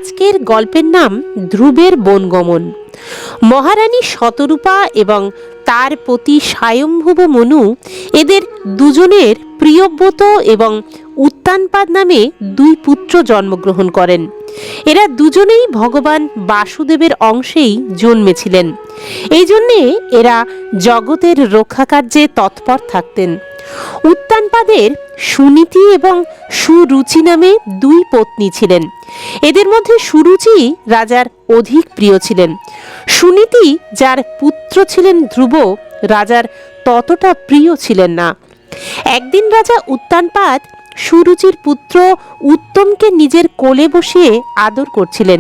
আজকের গল্পের নাম ধ্রুবের বনগমন। মহারানী শতরূপা এবং তার পতি স্বয়ম্ভুব মনু, এদের দুজনের প্রিয়ব্রত এবং উত্তানপাদ নামে দুই পুত্র জন্মগ্রহণ করেন। এরা দুজনেই ভগবান বাসুদেবের অংশেই জন্মেছিলেন। এই জন্যে এরা জগতের রক্ষাকার্যে তৎপর থাকতেন। উত্তানপাদের সুনীতি এবং সুরুচি নামে দুই পত্নী ছিলেন। এদের মধ্যে সুরুচি রাজার অধিক প্রিয় ছিলেন। সুনীতি, যার পুত্র ছিলেন ধ্রুব, রাজার ততটা প্রিয় ছিলেন না। একদিন রাজা উত্তানপাদ সুরুচির পুত্র উত্তমকে নিজের কোলে বসিয়ে আদর করছিলেন।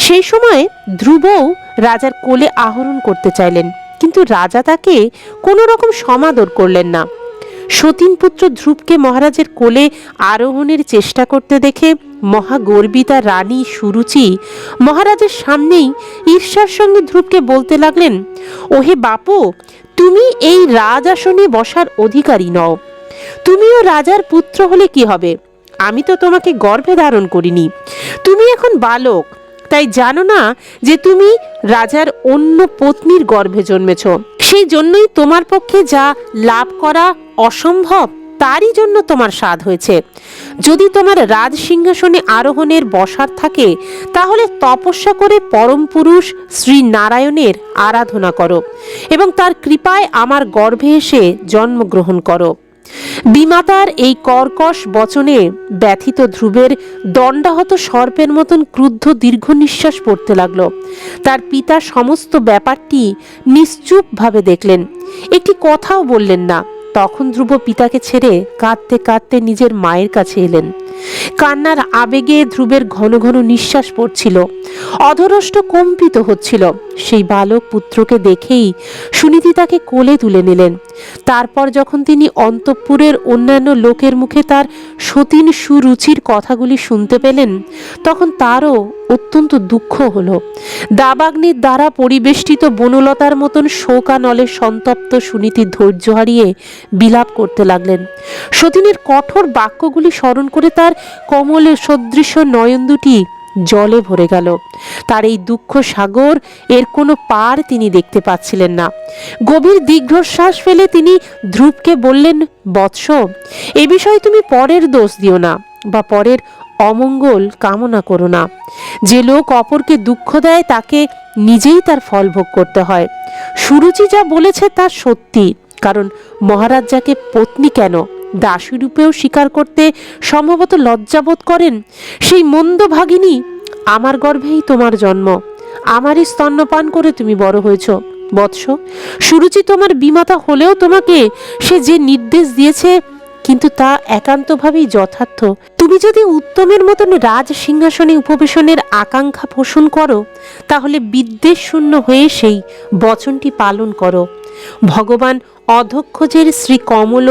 সেই সময় ধ্রুবও রাজার কোলে আহরণ করতে চাইলেন, কিন্তু রাজা তাকে কোনো রকম সমাদর করলেন না। সতীন পুত্র ধ্রুবকে মহারাজের কোলে আরোহণের চেষ্টা করতে দেখে মহাগর্বিতা রানী সুরুচি মহারাজের সামনেই ঈর্ষার সঙ্গে ধ্রুবকে বলতে লাগলেন, ওহে বাপু, তুমি এই রাজ আসনে বসার অধিকারী নও। তুমিও রাজার পুত্র হলে কি হবে? আমি তো তোমাকে গর্ভে ধারণ করিনি। তুমি এখন বালক, তাই জানো না যে তুমি রাজার অন্য পত্নীর গর্ভে জন্মেছ। সেই জন্যই তোমার পক্ষে যা লাভ করা অসম্ভব তারই জন্য তোমার স্বাদ হয়েছে। যদি তোমার রাজ সিংহাসনে আরোহণের বসার থাকে, তাহলে তপস্যা করে পরম পুরুষ শ্রী নারায়ণের আরাধনা করো এবং তার কৃপায় আমার গর্ভে এসে জন্মগ্রহণ করো। বিমাতার এই কর্কশ বচনে ব্যথিত ধ্রুবের দণ্ডাহত সর্পের মতন ক্রুদ্ধ দীর্ঘ নিঃশ্বাস পড়তে লাগলো। তার পিতা সমস্ত ব্যাপারটি নিশ্চুপভাবে দেখলেন, একটি কথাও বললেন না। তখন ধ্রুব পিতাকে ছেড়ে কাঁদতে কাঁদতে নিজের মায়ের কাছে এলেন। কান্নার আবেগে ধ্রুবের ঘন ঘন নিঃশ্বাস পড়ছিল, অধরষ্ট কম্পিত হচ্ছিল। সেই বালক পুত্রকে দেখেই সুনীতি তাকে কোলে তুলে নিলেন। তারপর যখন তিনি অন্তঃপুরের অন্যান্য লোকের মুখে তার সতীন সুরুচির কথাগুলি শুনতে পেলেন, তখন তারও অত্যন্ত দুঃখ হলো। দাবাগ্নির দ্বারা পরিবেষ্টিত বনলতার মতন শোকানলে সন্তপ্ত সুনীতি ধৈর্য হারিয়ে বিলাপ করতে লাগলেন। সতীনের কঠোর বাক্যগুলি স্মরণ করে তার কমলের সদৃশ নয়ন দুটি জলে ভরে গেল। তার এই দুঃখ সাগর, এর কোনো পার তিনি দেখতে পাচ্ছিলেন না। গভীর দীর্ঘশ্বাস ফেলে তিনি ধ্রুবকে বললেন, বৎস, এ বিষয়ে তুমি পরের দোষ দিও না বা পরের অমঙ্গল কামনা করো না। যে লোক অপরকে দুঃখ দেয়, তাকে নিজেই তার ফল ভোগ করতে হয়। সুরুচি যা বলেছে তা সত্যি, কারণ মহারাজ যাকে পত্নী কেন, দাসী রূপেও স্বীকার করতে সম্ভবত লজ্জাবোধ করেন, সেই মন্দ ভাগিনী আমার গর্ভেই তোমার জন্ম। আমারই স্তন্যপান করে তুমি বড় হয়েছ। বৎস, সুরুচি তোমার বিমাতা হলেও তোমাকে সে যে নির্দেশ দিয়েছে, কিন্তু তা একান্তভাবেই যথার্থ। তুমি যদি উত্তমের মতন রাজ সিংহাসনে উপবেশনের আকাঙ্ক্ষা পোষণ করো, তাহলে বিদ্বেষ শূন্য হয়ে সেই বচনটি পালন করো। ভগবান অধক্ষজের শ্রী কমল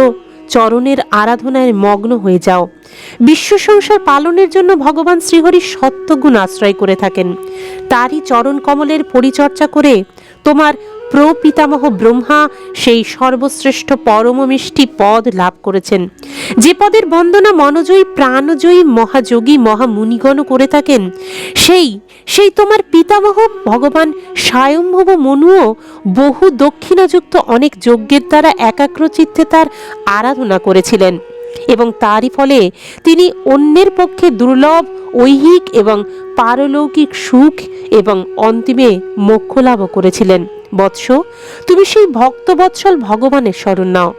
চরণের আরাধনায় মগ্ন হয়ে যাও। বিশ্ব সংসার পালনের জন্য ভগবান শ্রীহরি সত্যগুণ আশ্রয় করে থাকেন। তারই চরণ কমলের পরিচর্যা করে তোমার প্রপিতামহ ব্রহ্মা সেই সর্বশ্রেষ্ঠ পরম মিষ্টি পদ লাভ করেছেন। যে পদের বন্দনা মনোজয়ী প্রাণজয়ী মহাযোগী মহামুনিগণ করে থাকেন, সেই তোমার পিতামহ ভগবান স্বয়ম্ভব মনুও বহু দক্ষিণাযুক্ত অনেক যজ্ঞের দ্বারা একাগ্র চিত্তে তার আরাধনা করেছিলেন, এবং তারই ফলে তিনি অন্যের পক্ষে দুর্লভ ঐহিক এবং পারলৌকিক সুখ এবং অন্তিমে মোক্ষ লাভ করেছিলেন। বৎস, তুমি সেই ভক্তবৎসল ভগবানের শরণ নাও।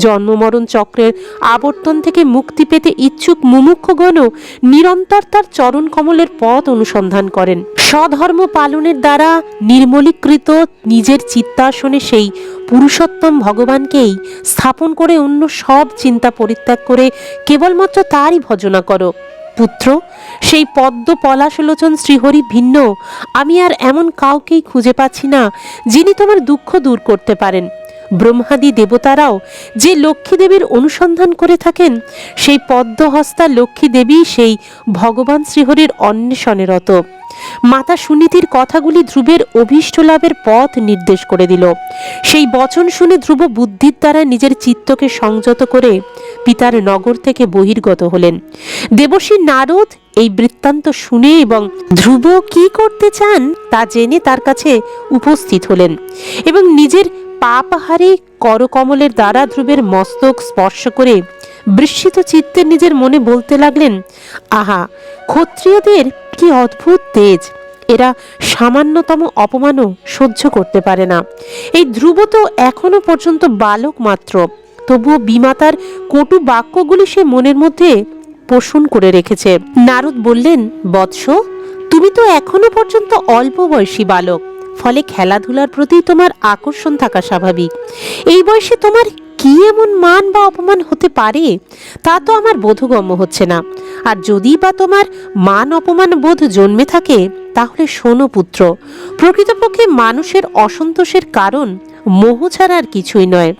জন্ম মরণ চক্রের আবর্তন থেকে মুক্তি পেতে ইচ্ছুক মুমুক্ষগণও নিরন্তর তার চরণ কমলের পথ অনুসন্ধান করেন। স্বধর্ম পালনের দ্বারা নির্মলীকৃত নিজের চিত্তাসনে সেই পুরুষোত্তম ভগবানকেই স্থাপন করে অন্য সব চিন্তা পরিত্যাগ করে কেবলমাত্র তারই ভজনা করো। পুত্র, সেই পদ্ম পলাশলোচন শ্রীহরি ভিন্ন আমি আর এমন কাউকেই খুঁজে পাচ্ছি না যিনি তোমার দুঃখ দূর করতে পারেন। ব্রহ্মাদি দেবতারাও যে লক্ষ্মী দেবীর অনুসন্ধান করে থাকেন, সেই পদ্মহস্তা লক্ষ্মী দেবী সেই ভগবান শ্রীহরির অন্বেষণে রত। মাতা সুনীতির কথাগুলি ধ্রুবের অভীষ্ট লাভের পথ নির্দেশ করে দিল। সেই বচন শুনে ধ্রুব বুদ্ধির দ্বারা নিজের চিত্তকে সংযত করে পিতার নগর থেকে বহির্গত হলেন। দেবর্ষি নারদ এই বৃত্তান্ত শুনে এবং ধ্রুব কি করতে চান তা জেনে তার কাছে উপস্থিত হলেন এবং নিজের পাপহারে করকমলের দ্বারা ধ্রুবের মস্তক স্পর্শ করে বিস্মিত চিত্তে নিজের মনে বলতে লাগলেন, আহা, ক্ষত্রিয়দের কি অদ্ভুত তেজ! এরা সামান্যতম অপমানও সহ্য করতে পারে না। এই ধ্রুব তো এখনো পর্যন্ত বালক মাত্র, তবুও বিমাতার কটু বাক্যগুলি সে মনের মধ্যে পোষণ করে রেখেছে। নারদ বললেন, বৎস, তুমি তো এখনো পর্যন্ত অল্প বয়সী বালক, ফলে খেলাধুলার প্রতি তোমার আকর্ষণ থাকা স্বাভাবিক। এই বয়সে তোমার কি এমন মান বা অপমান হতে পারে তা তো আমার বোধগম্য হচ্ছে না। আর যদি বা তোমার মান অপমান বোধ জন্মে থাকে, তাহলে শোনো পুত্র, প্রকৃতপক্ষে মানুষের অসন্তোষের কারণ মোহ ছাড়া আর কিছুই নয়।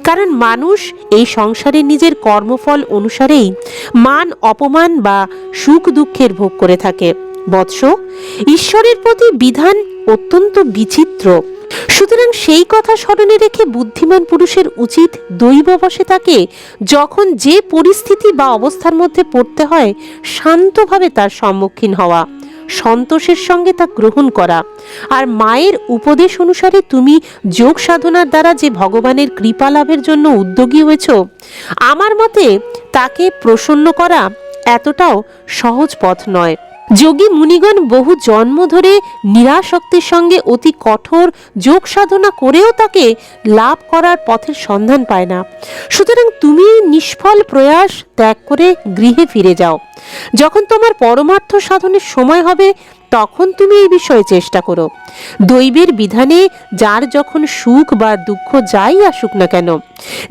কারণ মানুষ এই সংসারে নিজের কর্মফল অনুসারেই মান অপমান বা সুখ দুঃখের ভোগ করে থাকে। বৎস, ঈশ্বরের প্রতি বিধান অত্যন্ত বিচিত্র। সুতরাং সেই কথা স্মরণে রেখে বুদ্ধিমান পুরুষের উচিত দৈববশে তাকে যখন যে পরিস্থিতি বা অবস্থার মধ্যে পড়তে হয় শান্তভাবে তার সম্মুখীন হওয়া, সন্তোষের সঙ্গে তা গ্রহণ করা। আর মায়ের উপদেশ অনুসারে তুমি যোগ সাধনার দ্বারা যে ভগবানের কৃপা লাভের জন্য উদ্যোগী হয়েছ, আমার মতে তাকে প্রসন্ন করা এতটাও সহজ পথ নয়। যোগী মুনিগণ বহু জন্ম ধরে নিরাসক্তির সঙ্গে অতি কঠোর যোগ সাধনা করেও তাকে লাভ করার পথের সন্ধান পায় না। সুতরাং তুমি নিষ্ফল প্রয়াস ত্যাগ করে গৃহে ফিরে যাও। যখন তোমার পরমার্থ সাধনের সময় হবে, তখন তুমি এই বিষয়ে চেষ্টা করো। দৈবের বিধানে যার যখন সুখ বা দুঃখ যাই আসুক না কেন,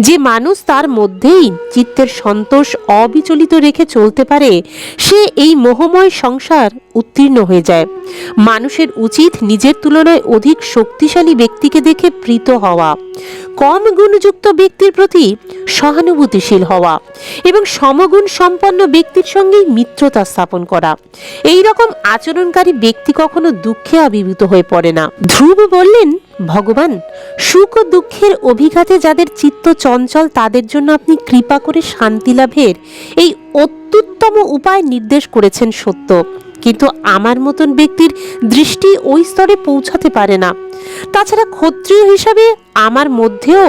যে মানুষ তার মধ্যেই চিত্তের সন্তোষ অবিচলিত রেখে চলতে পারে, সে এই মোহময় সংসার উত্তীর্ণ হয়ে যায়। মানুষের উচিত নিজের তুলনায় অধিক শক্তিশালী ব্যক্তিকে দেখে প্রীত হওয়া, কম গুণযুক্ত ব্যক্তির প্রতি সহানুভূতিশীল হওয়া এবং সমগুণ সম্পন্ন ব্যক্তির সঙ্গেই মিত্রতা স্থাপন করা। এই রকম আচরণকারী ব্যক্তি কখনো দুঃখে আবির্ভূত হয়ে পড়ে না। ধ্রুব বললেন, ভগবান, সুখ ও দুঃখের অভিঘাতে যাদের চিত্ত চঞ্চল, তাদের জন্য আপনি কৃপা করে শান্তি লাভের এই অত্যুত্তম উপায় নির্দেশ করেছেন সত্য, কিন্তু আমার মতন ব্যক্তির দৃষ্টি ওই স্তরে পৌঁছাতে পারে না। তাছাড়া ক্ষত্রিয় হিসাবে আমার মধ্যেও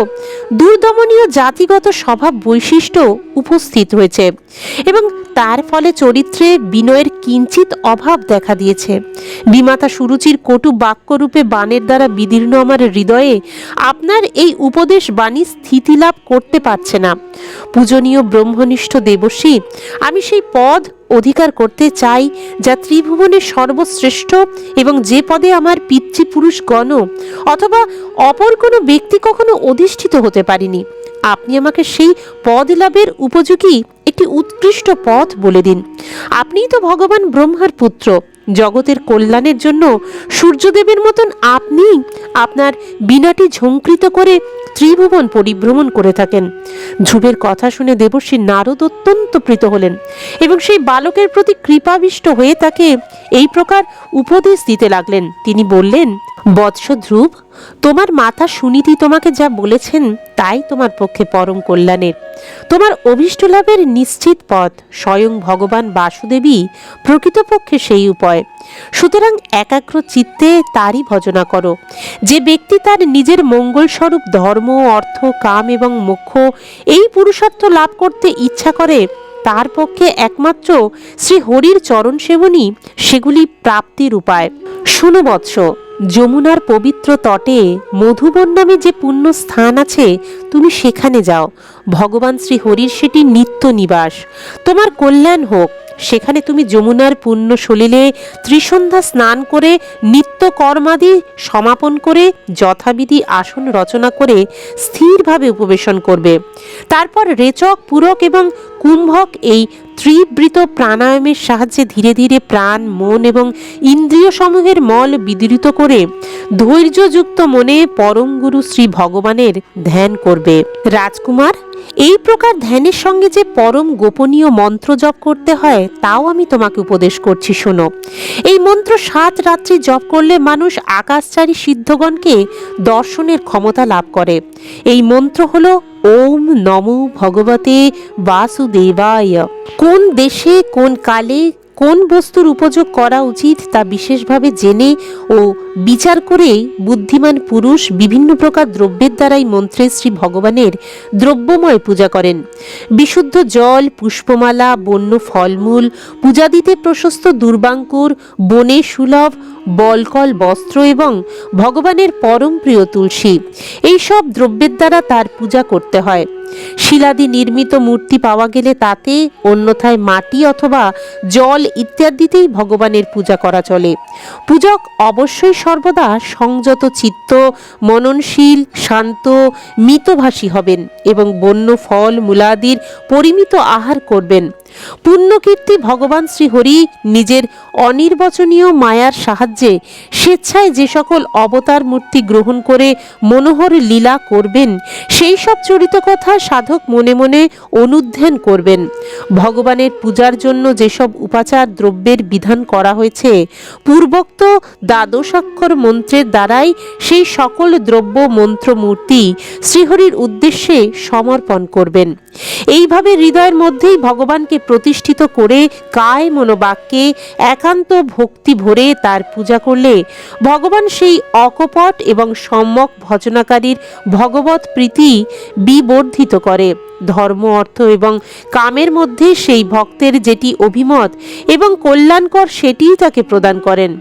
দুর্দমনীয় জাতিগত স্বভাব বৈশিষ্ট্য উপস্থিত হয়েছে এবং তার ফলে চরিত্রে বিনয়ের কিঞ্চিত অভাব দেখা দিয়েছে। বিমাতা সুরুচির কটু বাক্যরূপে বাণের দ্বারা বিদীর্ণ আমার হৃদয়ে আপনার এই উপদেশ বাণী স্থিতি লাভ করতে পারছে না। পূজনীয় ব্রহ্মনিষ্ঠ দেবর্ষি, আমি সেই পদ অধিকার করতে চাই যা ত্রিভুবনের সর্বশ্রেষ্ঠ এবং যে পদে আমার পিতৃপুরুষগণ অথবা অপর কোনো ব্যক্তি কখনো অধিষ্ঠিত হতে পারিনি। আপনি আমাকে সেই পদ লাভের উপযোগী একটি উৎকৃষ্ট পথ বলে দিন। আপনিই তো ভগবান ব্রহ্মার পুত্র। জগতের কল্যাণের জন্য সূর্যদেবের মতন আপনি আপনার বীণাটি ঝঙ্কৃত করে ত্রিভুবন পরিভ্রমণ করে থাকেন। ধ্রুবের কথা শুনে দেবর্ষি নারদ অত্যন্ত প্রীত হলেন এবং সেই বালকের প্রতি কৃপাবিষ্ট হয়ে তাকে এই প্রকার উপদেশ দিতে লাগলেন। তিনি বললেন, বৎস ধ্রুব, তোমার মাতা সুনীতি তোমাকে যা বলেছেন তাই তোমার পক্ষে পরম কল্যাণের। তোমার অভীষ্ট লাভের নিশ্চিত পথ স্বয়ং ভগবান বাসুদেবী প্রকৃতপক্ষে সেই উপায়। সুতরাং একাগ্র চিত্তে তারই ভজনা করো। যে ব্যক্তি তার নিজের মঙ্গলস্বরূপ ধর্ম, অর্থ, কাম এবং মোক্ষ এই পুরুষার্থ লাভ করতে ইচ্ছা করে, তার পক্ষে একমাত্র শ্রী হরির চরণ সেবনই সেগুলি প্রাপ্তির উপায়। শুনো বৎস, যমুনার পবিত্র তটে মধুবন নামে যে পুণ্য স্থান আছে, তুমি সেখানে যাও। ভগবান শ্রী হরির সেটি নিত্য নিবাস। তোমার কল্যাণ হোক। সেখানে তুমি যমুনার পুণ্য সলিলে ত্রিসন্ধ্যা স্নান করে নিত্য কর্মাদি সমাপন করে যথাবিধি আসন রচনা করে স্থিরভাবে উপবেশন করবে। তারপর রেচক, পূরক এবং কুম্ভক এই ত্রিবৃত প্রাণায়ামের সাহায্যে ধীরে ধীরে প্রাণ, মন এবং ইন্দ্রিয় সমূহের মল বিদূরিত করে ধৈর্যযুক্ত মনে পরম গুরু শ্রী ভগবানের ধ্যান করবে। রাজকুমার, এই প্রকার ধ্যানের সঙ্গে যে পরম গোপনীয় মন্ত্র জপ করতে হয় তাও আমি তোমাকে উপদেশ করছি, শোনো। এই মন্ত্র 7 রাত্রি জপ করলে মানুষ আকাশচারী সিদ্ধগণকে দর্শনের ক্ষমতা লাভ করে। এই মন্ত্র হলো ওম নমো ভগবতে বাসুদেবায়। কোন দেশে, কোন কালে, কোন বস্তুর উপযোগ করা উচিত তা বিশেষভাবে জেনে ও বিচার করে বুদ্ধিমান পুরুষ বিভিন্ন প্রকার দ্রব্যের দ্বারাই মন্ত্রে শ্রী ভগবানের দ্রব্যময় পূজা করেন। বিশুদ্ধ জল, পুষ্পমালা, বন্য ফলমূল, পূজা দিতে প্রশস্ত দুর্বাঙ্কুর, বনে সুলভ বলকল বস্ত্র এবং ভগবানের পরম প্রিয় তুলসী, এইসব দ্রব্যের দ্বারা তার পূজা করতে হয়। শিলাদি নির্মিত মূর্তি পাওয়া গেলে তাতে, অন্যথায় মাটি অথবা জল ইত্যাদিতেই ভগবানের পূজা করা চলে। পূজক অবশ্যই সর্বদা সংযত চিত্ত, মননশীল, শান্ত, মিতভাষী হবেন এবং বন্য ফল মূলাদির পরিমিত আহার করবেন। পুণ্যকীর্তি ভগবান শ্রীহরি নিজের অনির্বচনীয় মায়ার সাহায্যে স্বেচ্ছায় যে সকল অবতার মূর্তি গ্রহণ করে মনোহর লীলা করবেন, সেই সব চরিত কথা সাধক মনে মনে অনুধ্যান করবেন। ভগবানের পূজার জন্য যেসব উপাচার দ্রব্যের বিধান করা হয়েছে, পূর্বোক্ত দ্বাদশাক্ষর মন্ত্রের দ্বারাই সেই সকল দ্রব্য মন্ত্র মূর্তি শ্রীহরির উদ্দেশ্যে সমর্পণ করবেন। এইভাবে হৃদয়ের মধ্যেই ভগবানকে প্রতিষ্ঠিত করে কায় মনোবাক্যে একান্ত ভক্তি ভরে তার পূজা করলে ভগবান সেই অকপট এবং সম্যক ভজনাকারীর ভগবত প্রীতি বিবর্ধিত করে। ধর্ম, অর্থ এবং কামের মধ্যে সেই ভক্তের যেটি অভিমত এবং কল্যাণকর সেটিই তাকে প্রদান করেন।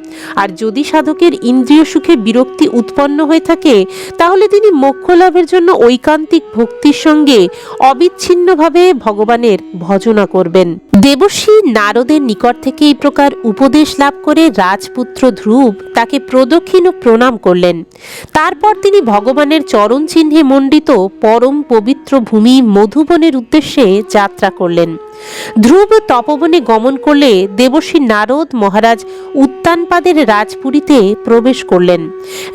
আর যদি সাধকের ইন্দ্রিয় সুখে বিরক্তি উৎপন্ন হয়ে থাকে, তাহলে তিনি মোক্ষ লাভের জন্য ঐকান্তিক ভক্তির সঙ্গে অবিচ্ছিন্নভাবে ভগবানের ভজনা করবেন। দেবর্ষি নারদের নিকট থেকে এই প্রকার উপদেশ লাভ করে রাজপুত্র ধ্রুব তাকে প্রদক্ষিণ ও প্রণাম করলেন। তারপর তিনি ভগবানের চরণ চিহ্নে মণ্ডিত পরম পবিত্র ভূমি মধুবনের উদ্দেশ্যে যাত্রা করলেন। ধ্রুব তপবনে গমন করলে দেবর্ষি নারদ মহারাজ উত্তানপাদের রাজপুরীতে প্রবেশ করলেন।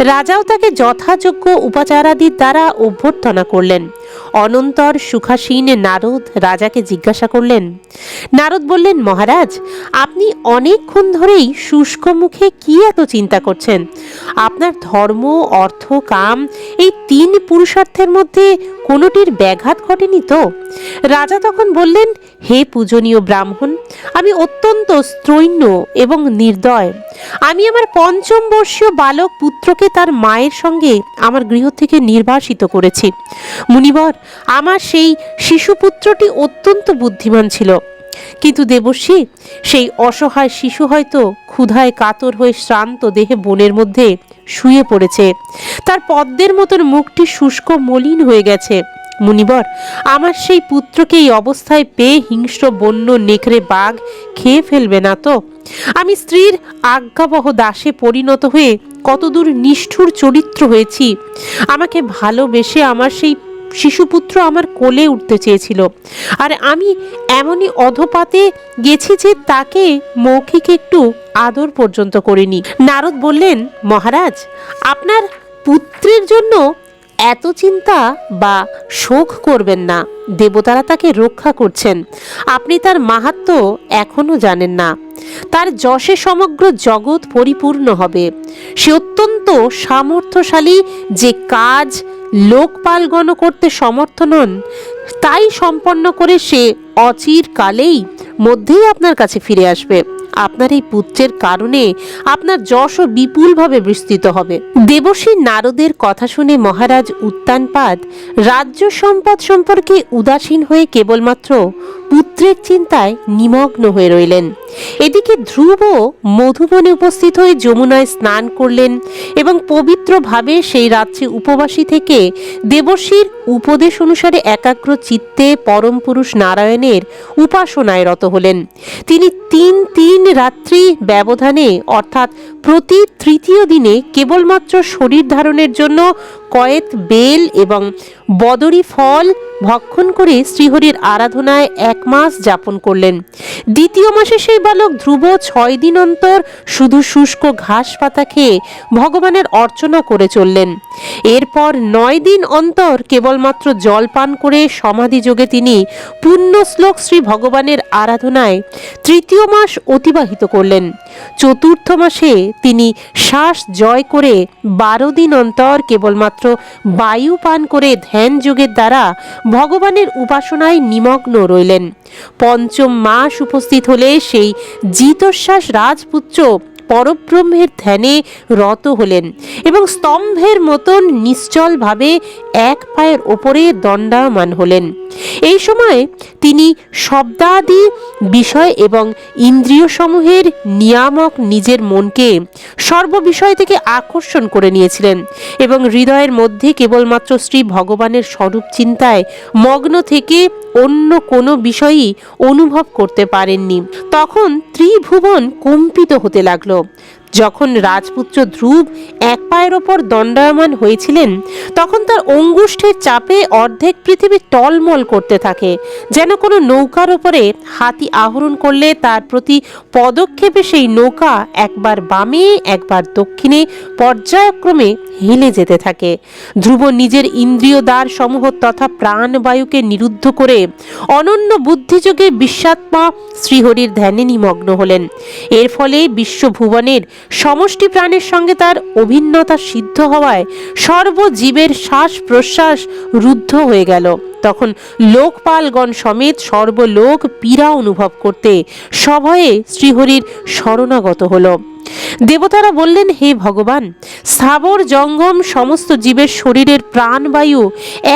রাজাও তাকে যথাযোগ্য উপাচারাদির দ্বারা অভ্যর্থনা করলেন। অনন্তর সুখাসীন নারদ রাজাকে জিজ্ঞাসা করলেন। নারদ বললেন, মহারাজ, আপনি অনেকক্ষণ ধরেই শুষ্ক মুখে কি এত চিন্তা করছেন? আপনার ধর্ম, অর্থ, কাম এই তিন পুরুষার্থের মধ্যে কোনোটির ব্যাঘাত ঘটেনি তো? রাজা তখন বললেন, হে পূজনীয় ব্রাহ্মণ, আমি অত্যন্ত স্ত্রৈণ এবং নির্দয়। আমি আমার ৫ম বর্ষীয় বালক পুত্রকে তার মায়ের সঙ্গে আমার গৃহ থেকে নির্বাসিত করেছি। মুনিবর, আমার সেই শিশুপুত্রটি অত্যন্ত বুদ্ধিমান ছিল, কিন্তু দেবর্ষি, সেই অসহায় শিশু হয়তো ক্ষুধায় কাতর হয়ে শ্রান্ত দেহে বনের মধ্যে শুয়ে পড়েছে। তার পদ্মের মতন মুখটি শুষ্ক মলিন হয়ে গেছে। মুনিবর, আমার সেই পুত্রকে এই অবস্থায় পেয়ে হিংস্র বন্য নেকড়ে বাঘ খেয়ে ফেলবে না তো? আমি স্ত্রীর আজ্ঞাবহ দাসে পরিণত হয়ে কতদূর নিষ্ঠুর চরিত্র হয়েছি। আমাকে ভালোবেসে আমার সেই শিশুপুত্র আমার কোলে উঠতে চেয়েছিল, আর আমি এমনই অধপাতে গেছি যে তাকে মৌখিক একটু আদর পর্যন্ত করিনি। নারদ বললেন, মহারাজ, আপনার পুত্রের জন্য এত চিন্তা বা শোক করবেন না। দেবতারা তাকে রক্ষা করছেন। আপনি তার মাহাত্ম্য এখনো জানেন না। তার যশে সমগ্র জগৎ পরিপূর্ণ হবে। সে অত্যন্ত সামর্থ্যশালী, যে কাজ লোকপালগণ করতে সমর্থ নন, তাই সম্পন্ন করে সে অচিরকালেই মধ্যেই আপনার কাছে ফিরে আসবে। আপনার এই পুত্রের কারণে আপনার যশও বিপুলভাবে বিস্তৃত হবে। দেবর্ষি নারদের কথা শুনে মহারাজ উত্তানপাদ রাজ্য সম্পদ সম্পর্কে উদাসীন হয়ে কেবলমাত্র পুত্রের চিন্তায় নিমগ্ন হয়ে রইলেন। এদিকে ধ্রুব মধুবনে উপস্থিত হয়ে যমুনায় স্নান করলেন এবং পবিত্রভাবে সেই রাত্রি উপবাসী থেকে দেবর্ষির উপদেশ অনুসারে একাগ্র চিত্তে পরম পুরুষ নারায়ণের উপাসনায় রত হলেন। তিনি তিন রাত্রি ব্যবধানে, অর্থাৎ প্রতি তৃতীয় দিনে কেবলমাত্র শরীর ধারণের জন্য কয়েক বেল এবং বদরি ফল ভক্ষণ করে শ্রীহরির আরাধনায় 1 মাস যাপন করলেন। দ্বিতীয় মাসে সেই বালক ধ্রুব 6 দিন অন্তর শুধু শুষ্ক ঘাস পাতা খেয়ে ভগবানের অর্চনা করে চললেন। এরপর 9 দিন অন্তর কেবলমাত্র জল পান করে সমাধি যোগে তিনি পুণ্য শ্লোক শ্রী ভগবানের আরাধনায় 3য় মাস অতিবাহিত করলেন। চতুর্থ মাসে তিনি শ্বাস জয় করে 12 দিন অন্তর কেবলমাত্র বায়ু পান করে ধ্যান ধ্যান যোগের দ্বারা ভগবানের উপাসনায় নিমগ্ন রইলেন। পঞ্চম মাস উপস্থিত হলে সেই জিতশ্বাস রাজপুত্র পরব্রহ্মের ধ্যানে রত হলেন এবং স্তম্ভের মতন নিশ্চলভাবে এক পায়ের ওপরে দণ্ডায়মান হলেন। এই সময় তিনি শব্দাদি বিষয় এবং ইন্দ্রিয় সমূহের নিয়ামক নিজের মনকে সর্ববিষয় থেকে আকর্ষণ করে নিয়েছিলেন এবং হৃদয়ের মধ্যে কেবলমাত্র শ্রী ভগবানের স্বরূপ চিন্তায় মগ্ন থেকে অন্য কোনো বিষয়ই অনুভব করতে পারেননি। তখন ত্রিভুবন কম্পিত হতে লাগলো। যখন রাজপুত্র ধ্রুব এক পায়ের ওপর দণ্ডায়মান হয়েছিলেন, তখন তার অঙ্গুষ্ঠের চাপে অর্ধেক পৃথিবী টলমল করতে থাকে, যেন কোনো নৌকার ওপরে হাতি আহরণ করলে তার প্রতি পদক্ষেপে সেই নৌকা একবার বামে একবার দক্ষিণে পর্যায়ক্রমে হেলে যেতে থাকে। ধ্রুব নিজের ইন্দ্রিয় দ্বার সমূহ তথা প্রাণবায়ুকে নিরুদ্ধ করে অনন্য বুদ্ধিযোগে বিশ্বাত্মা শ্রীহরির ধ্যানে নিমগ্ন হলেন। এর ফলে বিশ্বভুবনের সমষ্টি প্রাণের সঙ্গে তার অভিন্নতা সিদ্ধ হওয়ায় সর্বজীবের শ্বাস প্রশ্বাস রুদ্ধ হয়ে গেল। তখন লোকপালগণ সমেত সর্বলোক পীড়া অনুভব করতে সভয়ে শ্রীহরির শরণাগত হল। দেবতারা বললেন, হে ভগবান, স্থাবর জঙ্গম সমস্ত জীবের শরীরের প্রাণবায়ু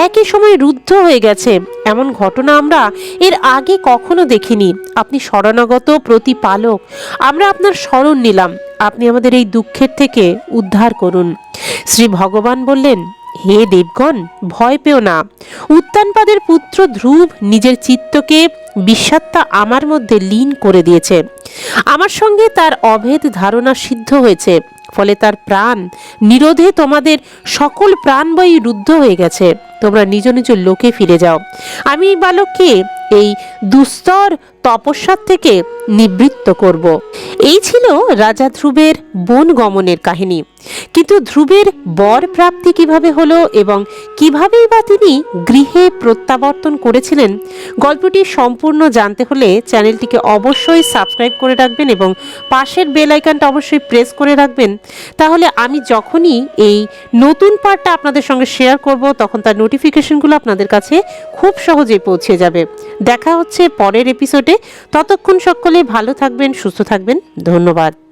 একই সময় রুদ্ধ হয়ে গেছে, এমন ঘটনা আমরা এর আগে কখনো দেখিনি। আপনি শরণাগত প্রতিপালক, আমরা আপনার শরণ নিলাম, আপনি আমাদের এই দুঃখের থেকে উদ্ধার করুন। শ্রী ভগবান বললেন, হে দেবগণ, ভয় পেও না। উত্তানপাদের পুত্র ধ্রুব নিজের চিত্তকে বিশ্বাত্মা আমার মধ্যে লীন করে দিয়েছে। আমার সঙ্গে তার অভেদ ধারণা সিদ্ধ হয়েছে, ফলে তার প্রাণ নিরোধে তোমাদের সকল প্রাণবায়ু রুদ্ধ হয়ে গেছে। তোমরা নিজ নিজ লোকে ফিরে যাও। আমি এই বালককে এই দুস্তর তপস্যার থেকে নিবৃত্ত করব। এই ছিল রাজা ধ্রুবের বন গমনের কাহিনী। কিন্তু ধ্রুবের বর প্রাপ্তি কিভাবে হলো এবং কিভাবেই বা তিনি গৃহে প্রত্যাবর্তন করেছিলেন, গল্পটি সম্পূর্ণ জানতে হলে চ্যানেলটিকে অবশ্যই সাবস্ক্রাইব করে রাখবেন এবং পাশের বেল আইকনটা অবশ্যই প্রেস করে রাখবেন। তাহলে আমি যখনই এই নতুন পার্টটা আপনাদের সঙ্গে শেয়ার করব, তখন তার নোটিফিকেশনগুলো আপনাদের কাছে খুব সহজেই পৌঁছে যাবে। দেখা হচ্ছে পরের এপিসোডে। ততক্ষণ সকলে ভালো থাকবেন, সুস্থ থাকবেন। ধন্যবাদ।